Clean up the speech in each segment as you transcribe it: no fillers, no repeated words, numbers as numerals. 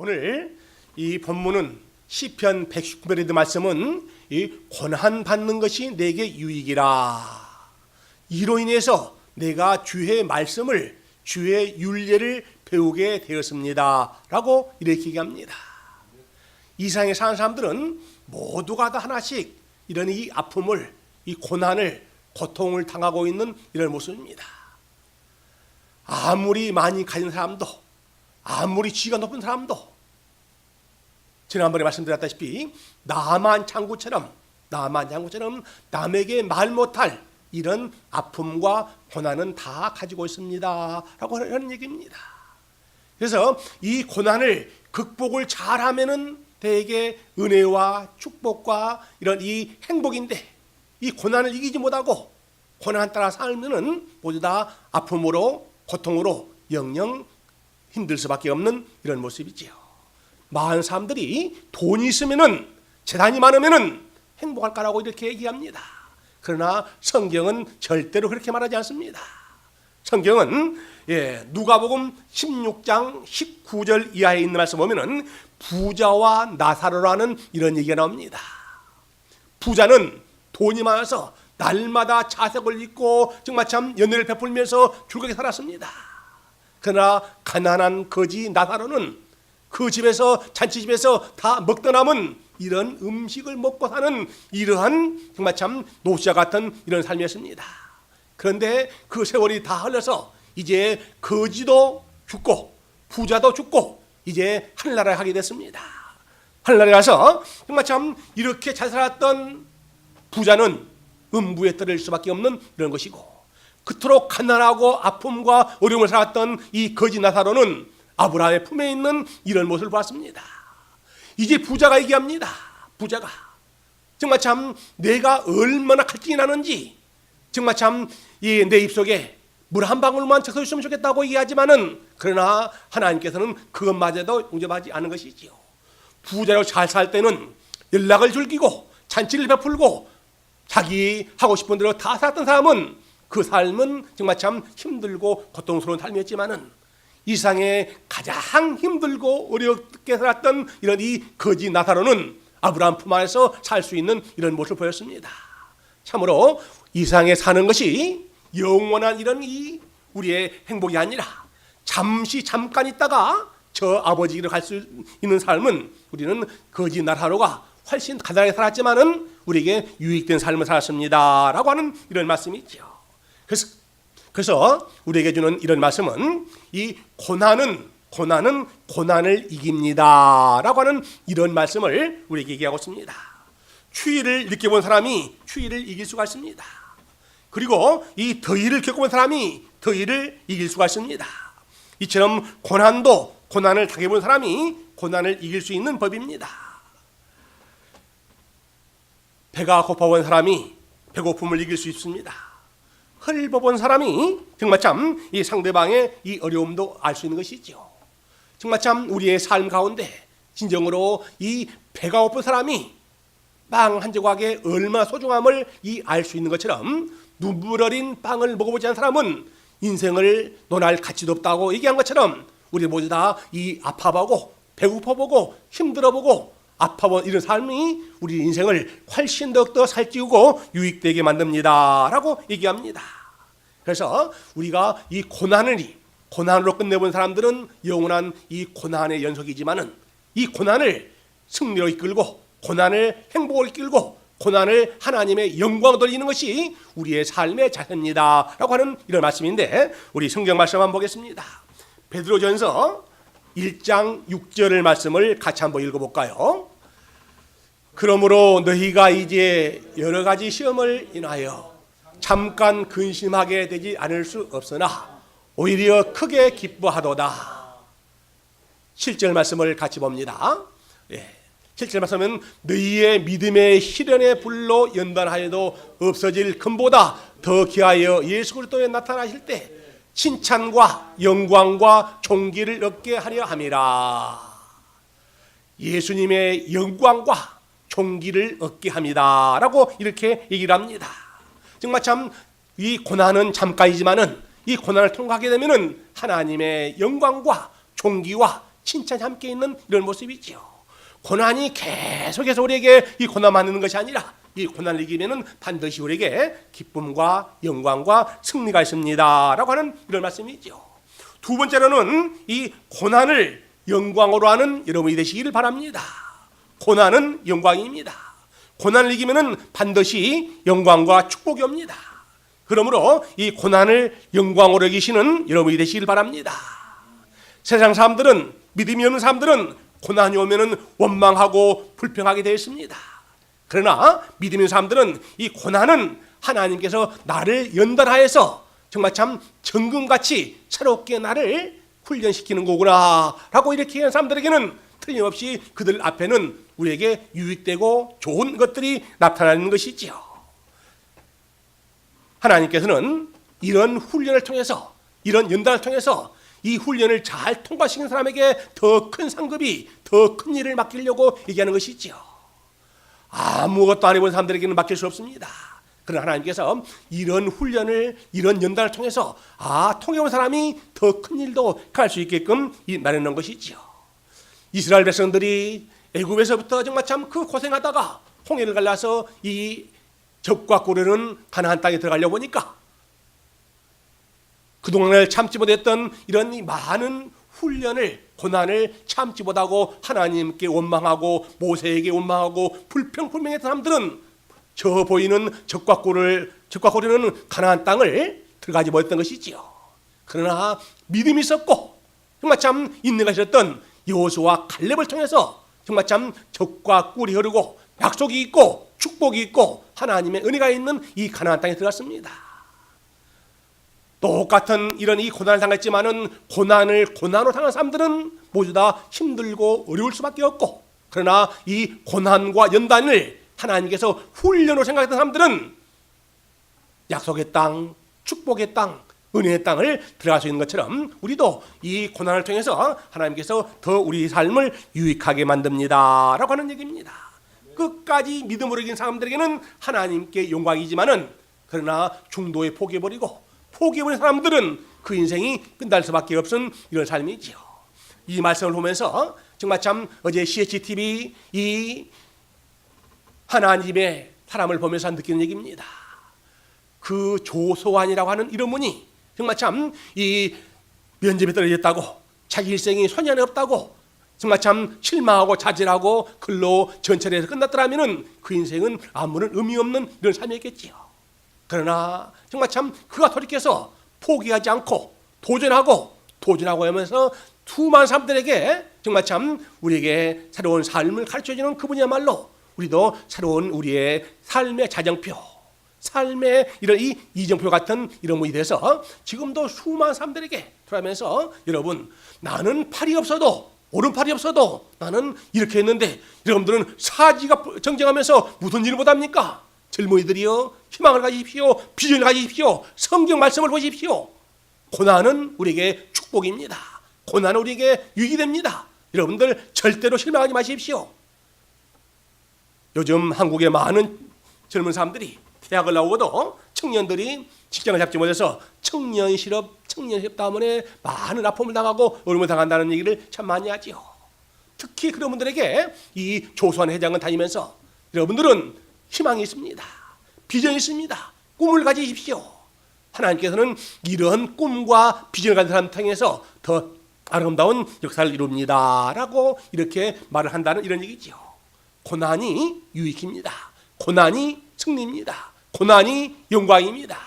오늘 이 본문은 시편 119편의 말씀은 이 고난 받는 것이 내게 유익이라. 이로 인해서 내가 주의 말씀을, 주의 율례를 배우게 되었습니다 라고 이렇게 얘기합니다. 이 세상에 사는 사람들은 모두가 다 하나씩 이런 이 아픔을, 이 고난을, 고통을 당하고 있는 이런 모습입니다. 아무리 많이 가진 사람도, 아무리 지위가 높은 사람도 지난번에 말씀드렸다시피 나만 장구처럼 남에게 말 못할 이런 아픔과 고난은 다 가지고 있습니다 라고 하는 얘기입니다. 그래서 이 고난을 극복을 잘하면은 대개 은혜와 축복과 이런 이 행복인데, 이 고난을 이기지 못하고 고난 따라 살면은 모두 다 아픔으로, 고통으로 영영 힘들 수밖에 없는 이런 모습이지요. 많은 사람들이 돈이 있으면은, 재산이 많으면은 행복할 거라고 이렇게 얘기합니다. 그러나 성경은 절대로 그렇게 말하지 않습니다. 성경은 누가복음 16장 19절 이하에 있는 말씀 보면은 부자와 나사로라는 이런 얘기가 나옵니다. 부자는 돈이 많아서 날마다 자석을 입고 정말 참 연회를 베풀면서 즐겁게 살았습니다. 그러나 가난한 거지 나사로는 그 집에서, 잔치집에서 다 먹다 남은 이런 음식을 먹고 사는 이러한 정말 참 노시아 같은 이런 삶이었습니다. 그런데 그 세월이 다 흘러서 이제 거지도 죽고 부자도 죽고 이제 하늘나라에 가게 됐습니다. 하늘나라에 가서 정말 참 이렇게 잘 살았던 부자는 음부에 떨어질 수밖에 없는 이런 것이고, 그토록 가난하고 아픔과 어려움을 살았던 이 거지 나사로는 아브라함의 품에 있는 이런 모습을 봤습니다. 이제 부자가 얘기합니다. 부자가 정말 참 내가 얼마나 갈증이 나는지, 정말 참 내 입속에 물 한 방울만 쳐서 있으면 좋겠다고 얘기하지만은, 그러나 하나님께서는 그것마저도 용접하지 않은 것이지요. 부자로 잘 살 때는 연락을 즐기고 잔치를 베풀고 자기 하고 싶은 대로 다 살았던 사람은 그 삶은 정말 참 힘들고 고통스러운 삶이었지만은, 이 세상에 가장 힘들고 어렵게 살았던 이런 이 거지 나사로는 아브라함 품 안에서 살 수 있는 이런 모습을 보였습니다. 참으로 이 세상에 사는 것이 영원한 이런 이 우리의 행복이 아니라 잠깐 있다가 저 아버지로 갈 수 있는 삶은, 우리는 거지 나사로가 훨씬 가난하게 살았지만은 우리에게 유익된 삶을 살았습니다 라고 하는 이런 말씀이 있죠. 그래서 우리에게 주는 이런 말씀은 이 고난은 고난을 이깁니다 라고 하는 이런 말씀을 우리에게 얘기하고 있습니다. 추위를 느껴본 사람이 추위를 이길 수가 있습니다. 그리고 이 더위를 겪어본 사람이 더위를 이길 수가 있습니다. 이처럼 고난을 당해본 사람이 고난을 이길 수 있는 법입니다. 배가 고파본 사람이 배고픔을 이길 수 있습니다. 헐벗은 사람이 정말 참 이 상대방의 이 어려움도 알 수 있는 것이죠. 정말 참 우리의 삶 가운데 진정으로 이 배가 고픈 사람이 빵 한 조각의 얼마나 소중함을 알 수 있는 것처럼, 눈물 어린 빵을 먹어보지 않은 사람은 인생을 논할 가치도 없다고 얘기한 것처럼, 우리 모두 다 이 아파보고 배고파보고 힘들어보고 아파본 이런 삶이 우리 인생을 훨씬 더욱더 살찌우고 유익되게 만듭니다 라고 얘기합니다. 그래서 우리가 이 고난으로 끝내본 사람들은 영원한 이 고난의 연속이지만은, 이 고난을 승리로 이끌고 고난을 행복으로 이끌고 고난을 하나님의 영광으로 돌리는 것이 우리의 삶의 자세입니다 라고 하는 이런 말씀인데, 우리 성경 말씀 한번 보겠습니다. 베드로전서 1장 6절의 말씀을 같이 한번 읽어볼까요? 그러므로 너희가 이제 여러 가지 시험을 인하여 잠깐 근심하게 되지 않을 수 없으나 오히려 크게 기뻐하도다. 7절 말씀을 같이 봅니다. 7절 말씀은 너희의 믿음의 시련의 불로 연단하여도 없어질 금보다 더 귀하여 예수 그리스도에 나타나실 때 칭찬과 영광과 존귀를 얻게 하려 함이라. 예수님의 영광과 존귀를 얻게 합니다 라고 이렇게 얘기를 합니다. 정말 참 이 고난은 잠깐이지만은 이 고난을 통과하게 되면은 하나님의 영광과 존귀와 칭찬이 함께 있는 이런 모습이지요. 고난이 계속해서 우리에게 이 고난만 있는 것이 아니라 이 고난을 이기면은 반드시 우리에게 기쁨과 영광과 승리가 있습니다 라고 하는 이런 말씀이죠. 두 번째로는 이 고난을 영광으로 하는 여러분이 되시기를 바랍니다. 고난은 영광입니다. 고난을 이기면은 반드시 영광과 축복이 옵니다. 그러므로 이 고난을 영광으로 여기시는 여러분이 되시길 바랍니다. 세상 사람들은, 믿음이 없는 사람들은 고난이 오면은 원망하고 불평하게 되어 있습니다. 그러나 믿음이 있는 사람들은 이 고난은 하나님께서 나를 연단하여서 정말 참 정금같이 새롭게 나를 훈련시키는 거구나 라고 이렇게 하는 사람들에게는 틀림없이 그들 앞에는 우리에게 유익되고 좋은 것들이 나타나는 것이지요. 하나님께서는 이런 훈련을 통해서, 이런 연단을 통해서 이 훈련을 잘 통과시키는 사람에게 더 큰 상급이, 더 큰 일을 맡기려고 얘기하는 것이지요. 아무것도 안 해본 사람들에게는 맡길 수 없습니다. 그러나 하나님께서 이런 훈련을, 이런 연단을 통해서 통해온 사람이 더 큰 일도 갈 수 있게끔 마련한 것이지요. 이스라엘 백성들이 애굽에서부터 정말 참 그 고생하다가 홍해를 갈라서 이 적과 고르는 가나안 땅에 들어가려고 보니까 그동안을 참지 못했던 이런 많은 훈련을, 고난을 참지 못하고 하나님께 원망하고 모세에게 원망하고 불평불명했던 사람들은 저 보이는 적과 고르는 가나안 땅을 들어가지 못했던 것이지요. 그러나 믿음이 있었고 정말 참 인내가 있었던 여호수아와 갈렙을 통해서 정말 참 적과 꿀이 흐르고 약속이 있고 축복이 있고 하나님의 은혜가 있는 이 가나안 땅에 들어갔습니다. 똑같은 이런 이 고난을 당했지만은 고난으로 당한 사람들은 모두 다 힘들고 어려울 수밖에 없고, 그러나 이 고난과 연단을 하나님께서 훈련으로 생각했던 사람들은 약속의 땅, 축복의 땅, 은혜의 땅을 들어갈 수 있는 것처럼 우리도 이 고난을 통해서 하나님께서 더 우리 삶을 유익하게 만듭니다 라고 하는 얘기입니다. 끝까지 믿음으로 이긴 사람들에게는 하나님께 영광이지만은, 그러나 중도에 포기해버린 사람들은 그 인생이 끝날 수밖에 없은 이런 삶이지요. 이 말씀을 보면서 정말 참 어제 CHTV 이 하나님의 사람을 보면서 느끼는 얘기입니다. 그 조소환이라고 하는 이런 분이 정말 참 이 면접에 떨어졌다고, 자기 일생이 소년이 없다고 정말 참 실망하고 자질하고 근로 전철에서 끝났더라면은 그 인생은 아무런 의미 없는 이런 삶이었겠지요. 그러나 정말 참 그가 돌이켜서 포기하지 않고 도전하고 하면서 수많은 사람들에게 정말 참 우리에게 새로운 삶을 가르쳐주는 그분이야말로 우리도 새로운 우리의 삶의 자정표, 삶의 이런 이정표 같은 이런 분이 돼서 지금도 수많은 사람들에게 돌아가면서, 여러분, 나는 팔이 없어도, 오른팔이 없어도 나는 이렇게 했는데 여러분들은 사지가 정정하면서 무슨 일을 못합니까? 젊은이들이여, 희망을 가지십시오. 비전을 가지십시오. 성경 말씀을 보십시오. 고난은 우리에게 축복입니다. 고난은 우리에게 유익이 됩니다. 여러분들 절대로 실망하지 마십시오. 요즘 한국의 많은 젊은 사람들이 대학을 나오고도 청년들이 직장을 잡지 못해서 청년 실업 때문에 많은 아픔을 당하고 어려움을 당한다는 얘기를 참 많이 하지요. 특히 그런 분들에게 이 조소한 회장을 다니면서 여러분들은 희망이 있습니다. 비전이 있습니다. 꿈을 가지십시오. 하나님께서는 이런 꿈과 비전을 가진 사람 통해서 더 아름다운 역사를 이룹니다 라고 이렇게 말을 한다는 이런 얘기지요. 고난이 유익입니다. 고난이 승리입니다. 고난이 영광입니다.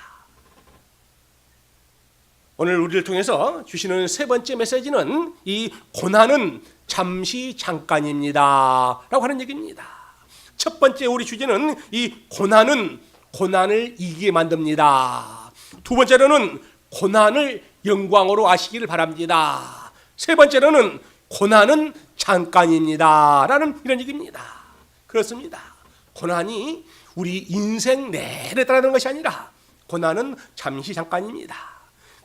오늘 우리를 통해서 주시는 세 번째 메시지는 이 고난은 잠시 잠깐입니다 라고 하는 얘기입니다. 첫 번째 우리 주제는 이 고난을 이기게 만듭니다. 두 번째로는 고난을 영광으로 아시기를 바랍니다. 세 번째로는 고난은 잠깐입니다 라는 이런 얘기입니다. 그렇습니다. 고난이 우리 인생 내내 따르는 것이 아니라 고난은 잠시 잠깐입니다.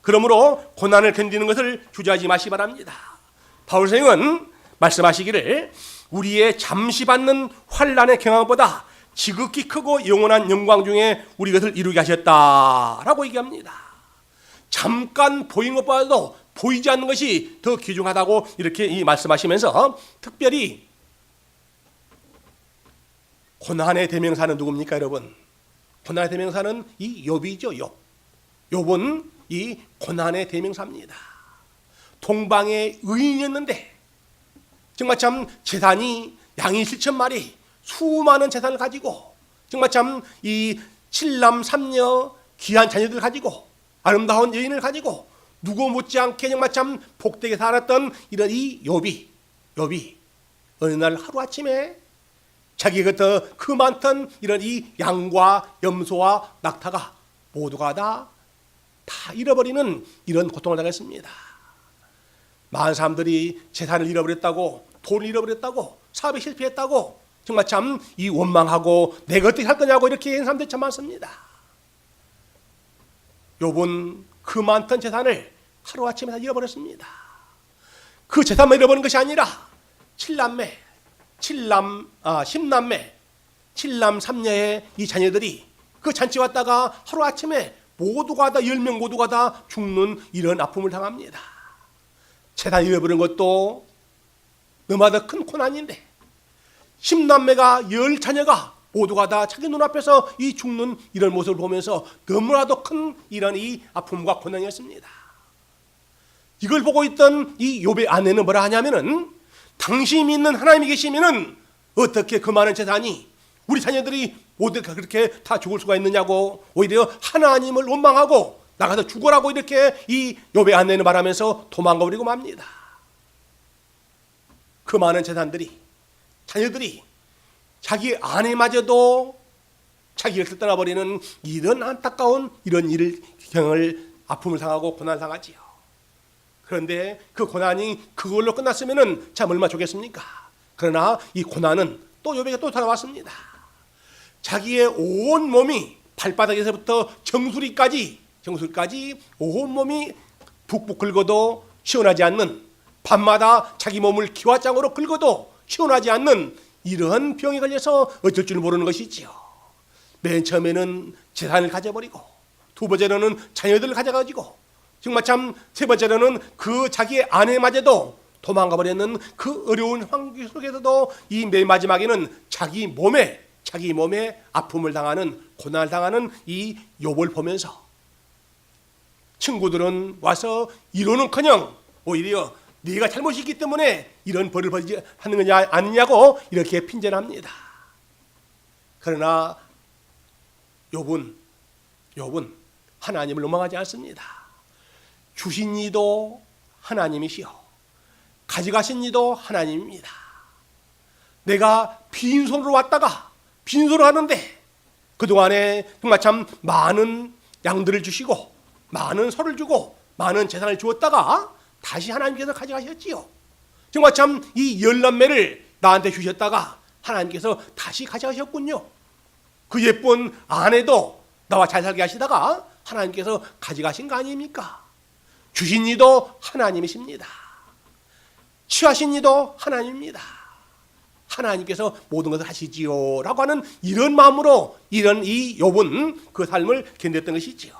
그러므로 고난을 견디는 것을 주저하지 마시기 바랍니다. 바울 선생은 말씀하시기를 우리의 잠시 받는 환난의 경험보다 지극히 크고 영원한 영광 중에 우리 것을 이루게 하셨다라고 얘기합니다. 잠깐 보이는 것보다도 보이지 않는 것이 더 귀중하다고 이렇게 말씀하시면서 특별히 고난의 대명사는 누굽니까, 여러분? 고난의 대명사는 이 욥이죠. 욥은 이 고난의 대명사입니다. 동방의 의인이었는데 정말 참 재산이 양이 7,000마리 수많은 재산을 가지고 정말 참 이 7남 3녀 귀한 자녀들 가지고 아름다운 여인을 가지고 누구 못지않게 정말 참 복되게 살았던 이런 이 욥이 어느 날 하루아침에 자기가 그 많던 이런 이 양과 염소와 낙타가 모두가 다 잃어버리는 이런 고통을 당했습니다. 많은 사람들이 재산을 잃어버렸다고, 돈을 잃어버렸다고, 사업에 실패했다고 정말 참 이 원망하고 내가 어떻게 할 거냐고 이렇게 하는 사람들이 참 많습니다. 욥은 그 많던 재산을 하루아침에 다 잃어버렸습니다. 그 재산만 잃어버린 것이 아니라 10남매 7남 3녀의 이 자녀들이 그 잔치 왔다가 하루아침에 모두가 다 10명 모두가 다 죽는 이런 아픔을 당합니다. 재산 잃어버린 것도 너무나도 큰 고난인데 10남매가 10자녀가 모두가 다 자기 눈앞에서 이 죽는 이런 모습을 보면서 너무나도 큰 이런 이 아픔과 고난이었습니다. 이걸 보고 있던 이 욥의 아내는 뭐라 하냐면은 당신이 믿는 하나님이 계시면은 어떻게 그 많은 재산이 우리 자녀들이 모두 그렇게 다 죽을 수가 있느냐고 오히려 하나님을 원망하고 나가서 죽어라고 이렇게 이 욥의 아내는 말하면서 도망가 버리고 맙니다. 그 많은 재산들이 자녀들이 자기 아내마저도 자기를 떠나버리는 이런 안타까운 이런 경을 아픔을 당하고 고난을 당하지요. 그런데 그 고난이 그걸로 끝났으면은 참 얼마나 좋겠습니까? 그러나 이 고난은 또 욥에게 또 돌아왔습니다. 자기의 온 몸이 발바닥에서부터 정수리까지 온 몸이 북북 긁어도 시원하지 않는, 밤마다 자기 몸을 기와장으로 긁어도 시원하지 않는 이러한 병에 걸려서 어쩔 줄 모르는 것이지요. 맨 처음에는 재산을 가져버리고, 두 번째로는 자녀들을 가져가지고, 정말 참 세 번째로는 그 자기의 아내마저도 도망가 버리는 그 어려운 환경 속에서도 이 맨 마지막에는 자기 몸에 아픔을 당하는, 고난을 당하는 이 욥을 보면서 친구들은 와서 이러는커녕 오히려 네가 잘못이 있기 때문에 이런 벌을 받지 하는 거냐 아니냐고 이렇게 핀잔합니다. 그러나 욥은 하나님을 원망하지 않습니다. 주신 이도 하나님이시요 가져가신 이도 하나님입니다. 내가 빈손으로 왔다가 빈손으로 하는데 그동안에 정말 참 많은 양들을 주시고 많은 소를 주고 많은 재산을 주었다가 다시 하나님께서 가져가셨지요. 정말 참 이 10남매를 나한테 주셨다가 하나님께서 다시 가져가셨군요. 그 예쁜 아내도 나와 잘 살게 하시다가 하나님께서 가져가신 거 아닙니까? 주신 이도 하나님이십니다. 취하신 이도 하나님입니다. 하나님께서 모든 것을 하시지요 라고 하는 이런 마음으로 이런 이 욥은 그 삶을 견뎠던 것이지요.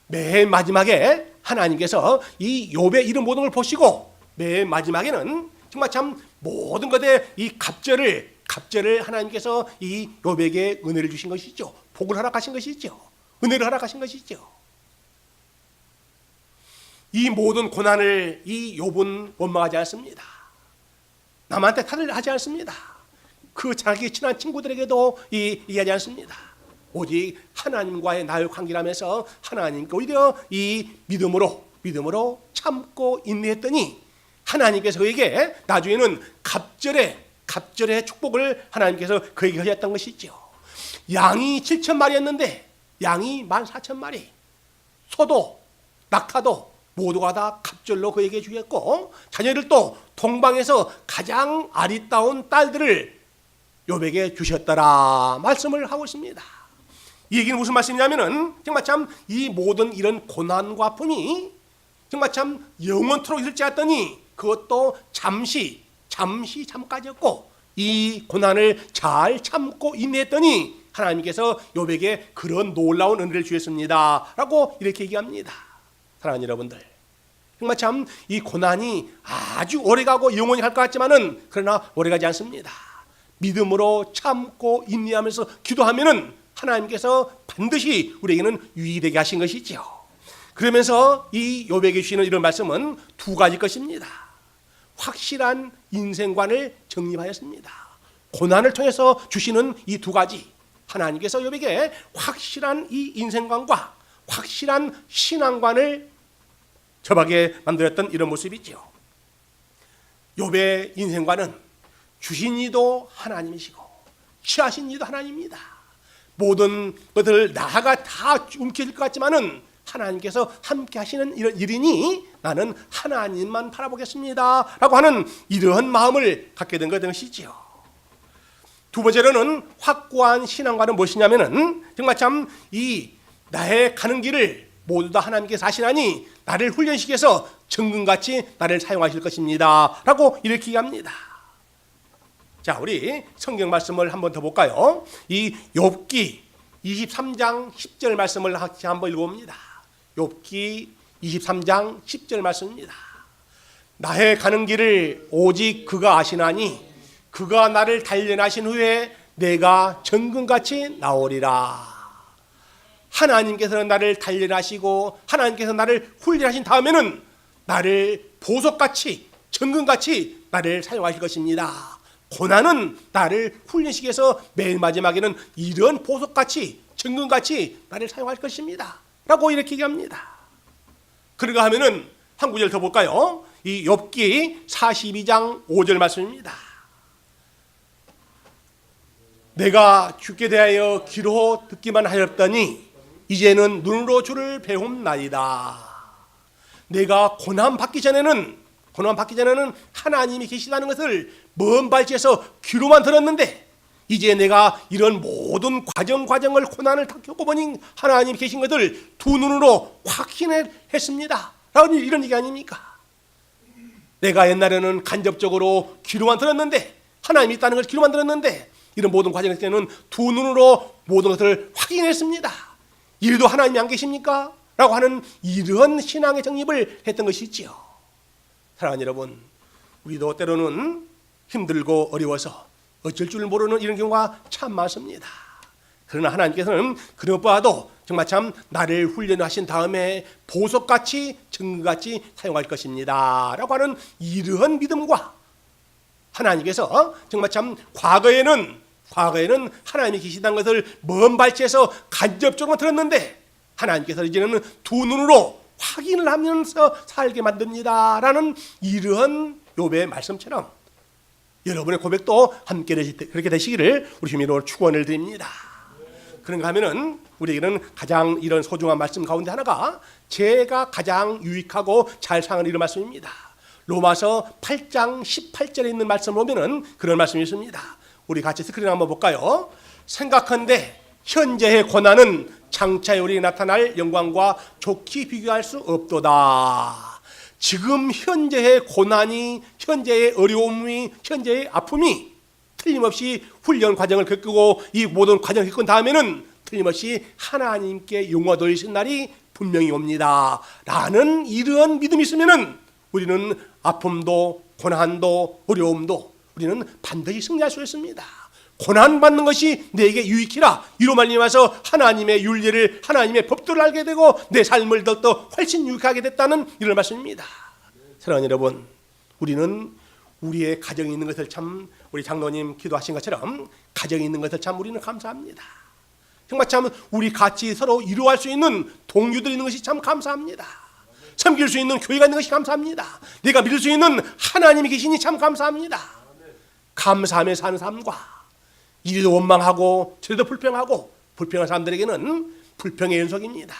맨 마지막에 하나님께서 이 욥의 이런 모든 걸 보시고 맨 마지막에는 정말 참 모든 것에 이 갑절을 하나님께서 이 욥에게 은혜를 주신 것이죠. 복을 허락하신 것이죠. 은혜를 허락하신 것이죠. 이 모든 고난을 이 욥은 원망하지 않습니다. 남한테 탓을 하지 않습니다. 그 자기 친한 친구들에게도 얘기하지 않습니다. 오직 하나님과의 나의 관계라면서 하나님께 오히려 이 믿음으로 참고 인내했더니 하나님께서 그에게 나중에는 갑절의 축복을 하나님께서 그에게 하셨던 것이죠. 양이 7,000마리였는데 양이 14,000마리, 소도 낙타도 모두가 다 갑절로 그에게 주셨고 자녀들도 동방에서 가장 아리따운 딸들을 욥에게 주셨더라 말씀을 하고 있습니다. 이 얘기는 무슨 말씀이냐면은 정말 참 이 모든 이런 고난과 아픔이 정말 참 영원토록 있을지 알았더니 그것도 잠깐이었고 이 고난을 잘 참고 인내했더니 하나님께서 욥에게 그런 놀라운 은혜를 주셨습니다 라고 이렇게 얘기합니다. 사랑하는 여러분들, 정말 참 이 고난이 아주 오래가고 영원히 갈 것 같지만은 그러나 오래가지 않습니다. 믿음으로 참고 인내하면서 기도하면은 하나님께서 반드시 우리에게는 유익되게 하신 것이죠. 그러면서 이 욥에게 주시는 이런 말씀은 두 가지 것입니다. 확실한 인생관을 정립하였습니다. 고난을 통해서 주시는 이 두 가지, 하나님께서 욥에게 확실한 이 인생관과 확실한 신앙관을 접하게 만들었던 이런 모습이죠. 욥의 인생관은 주신 이도 하나님이시고 취하신 이도 하나님입니다. 모든 것을 나가 다 움켜질 것 같지만은 하나님께서 함께 하시는 이런 일이니 나는 하나님만 바라보겠습니다 라고 하는 이러한 마음을 갖게 된 것이지요. 두 번째로는 확고한 신앙과는 무엇이냐면은 정말 참 이 나의 가는 길을 모두 다 하나님께서 하시나니 나를 훈련시켜서 정금같이 나를 사용하실 것입니다 라고 이렇게 얘기합니다. 자, 우리 성경 말씀을 한번 더 볼까요? 이 욥기 23장 10절 말씀을 같이 한번 읽어봅니다. 욥기 23장 10절 말씀입니다. 나의 가는 길을 오직 그가 아시나니 그가 나를 단련하신 후에 내가 정금같이 나오리라. 하나님께서는 나를 단련하시고 하나님께서 나를 훈련하신 다음에는 나를 보석같이 정금같이 나를 사용하실 것입니다. 고난은 나를 훈련시켜서 맨 마지막에는 이런 보석같이 정금같이 나를 사용할 것입니다 라고 이렇게 얘기합니다. 그런가 하면은 한 구절 더 볼까요? 이 욥기 42장 5절 말씀입니다. 내가 주께 대하여 귀로 듣기만 하였더니 이제는 눈으로 주를 배움나이다. 내가 고난 받기 전에는 하나님이 계시다는 것을 먼 발치에서 귀로만 들었는데 이제 내가 이런 모든 과정을 고난을 다 겪어보니 하나님이 계신 것을 두 눈으로 확인했습니다 라는 이런 얘기 아닙니까? 내가 옛날에는 간접적으로 귀로만 들었는데 하나님이 있다는 걸 귀로만 들었는데 이런 모든 과정을 때는 두 눈으로 모든 것을 확인했습니다. 이래도 하나님이 안 계십니까? 라고 하는 이런 신앙의 정립을 했던 것이지요. 사랑하는 여러분, 우리도 때로는 힘들고 어려워서 어쩔 줄 모르는 이런 경우가 참 많습니다. 그러나 하나님께서는 그런 것보다도 정말 참 나를 훈련하신 다음에 보석같이 정금같이 사용할 것입니다 라고 하는 이러한 믿음과 하나님께서 정말 참 과거에는 하나님이 계시다는 것을 먼 발치에서 간접적으로 들었는데 하나님께서 이제는 두 눈으로 확인을 하면서 살게 만듭니다 라는 이러한 욥의 말씀처럼 여러분의 고백도 함께 그렇게 되시기를 우리 주님으로 축원을 드립니다. 그런가 하면은 우리에게는 가장 이런 소중한 말씀 가운데 하나가 제가 가장 유익하고 잘 사용하는 이런 말씀입니다. 로마서 8장 18절에 있는 말씀을 보면은 그런 말씀이 있습니다. 우리 같이 스크린 한번 볼까요? 생각한데 현재의 고난은 장차에 우리에게 나타날 영광과 좋게 비교할 수 없도다. 지금 현재의 고난이, 현재의 어려움이, 현재의 아픔이 틀림없이 훈련 과정을 겪고 이 모든 과정을 겪은 다음에는 틀림없이 하나님께 영광 돌리신 날이 분명히 옵니다 라는 이러한 믿음이 있으면은 우리는 아픔도 고난도 어려움도 우리는 반드시 승리할 수 있습니다. 고난받는 것이 내게 유익이라 이로 말미암아서 하나님의 윤리를 하나님의 법도를 알게 되고 내 삶을 더욱더 훨씬 유익하게 됐다는 이런 말씀입니다. 사랑하는 여러분, 우리는 우리의 가정이 있는 것을 참 우리 장로님 기도하신 것처럼 가정이 있는 것을 참 우리는 감사합니다. 정말 참 우리 같이 서로 이루어갈 수 있는 동료들이 있는 것이 참 감사합니다. 섬길 수 있는 교회가 있는 것이 감사합니다. 내가 믿을 수 있는 하나님이 계시니 참 감사합니다. 감사하며 사는 삶과 이리도 원망하고 저리도 불평한 사람들에게는 불평의 연속입니다.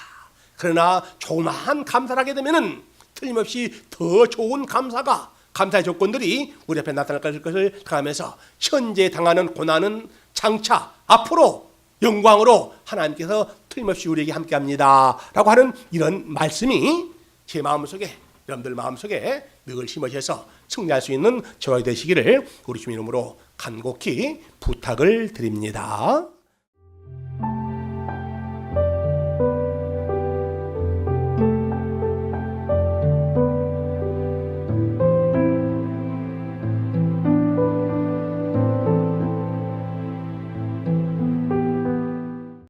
그러나 조그마한 감사를 하게 되면은 틀림없이 더 좋은 감사의 조건들이 우리 앞에 나타날 것을 가면서 현재 당하는 고난은 장차 앞으로 영광으로 하나님께서 틀림없이 우리에게 함께합니다 라고 하는 이런 말씀이 제 마음속에 여러분들 마음속에 늘 심어져서 승리할 수 있는 저와 되시기를 우리 주님 이름으로 간곡히 부탁을 드립니다.